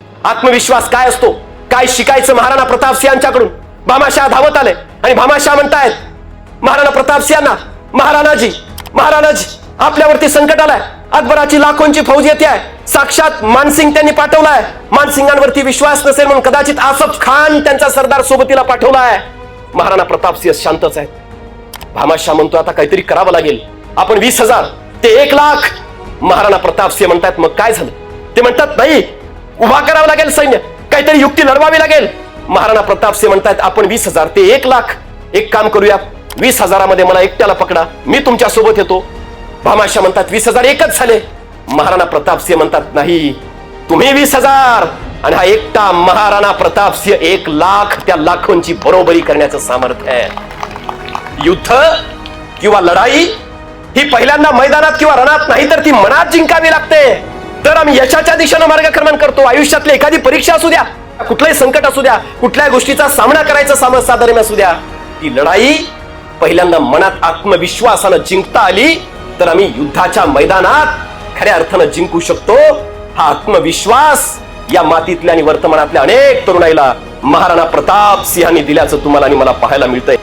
आत्मविश्वास काय असतो, काय शिकायचं महाराणा प्रताप सिंहांच्याकडून. भामाशाह धावत आले आणि भामाशाह म्हणतायत महाराणा प्रताप सिंहांना, महाराणाजी महाराणाजी आपल्यावरती संकट आलाय, अकबराची लाखोंची फौज येते आहे, साक्षात मानसिंग त्यांनी पाठवलाय, मानसिंगांवरती विश्वास नसेल म्हणून कदाचित आसफ खान त्यांचा सरदार सोबतीला पाठवलाय. महाराणा प्रताप सिंह शांतच आहेत. भामाशाह म्हणतो आता काहीतरी करावं लागेल, आपण 20,000 ते 1,00,000. महाराणा प्रताप सिंह म्हणतात मग काय झालं. ते म्हणतात नाही, उभा करावं लागेल सैन्य, काहीतरी युक्ती लढवावी लागेल. महाराणा प्रताप सिंह म्हणतात आपण 20,000 ते 1,00,000 एक काम करूया, 20,000 मला एकट्याला पकडा, मी तुमच्या सोबत येतो. भामाशाह म्हणतात 20,000 एकच झाले. महाराणा प्रताप सिंह म्हणतात नाही, तुम्ही 20,000 आणि हा एकटा महाराणा प्रताप सिंह 1,00,000, त्या लाखोंची बरोबरी करण्याचं सामर्थ्य आहे. युद्ध किंवा लढाई ही पहिल्यांदा मैदानात किंवा रणात नाही तर ती मनात जिंकावी लागते. तर आम्ही यशाच्या दिशेनं मार्गक्रमण करतो. आयुष्यातली एखादी परीक्षा असू द्या, कुठलंही संकट असू द्या, कुठल्याही गोष्टीचा सामना करायचा साधर्म्य असू द्या, ती लढाई पहिल्यांदा मनात आत्मविश्वासानं जिंकता आली तर आम्ही युद्धाच्या मैदानात खऱ्या अर्थानं जिंकू शकतो. हा आत्मविश्वास या मातीतल्या आणि वर्तमानातल्या अनेक तरुणाईला महाराणा प्रताप सिंहांनी दिल्याचं तुम्हाला आणि मला पाहायला मिळतंय.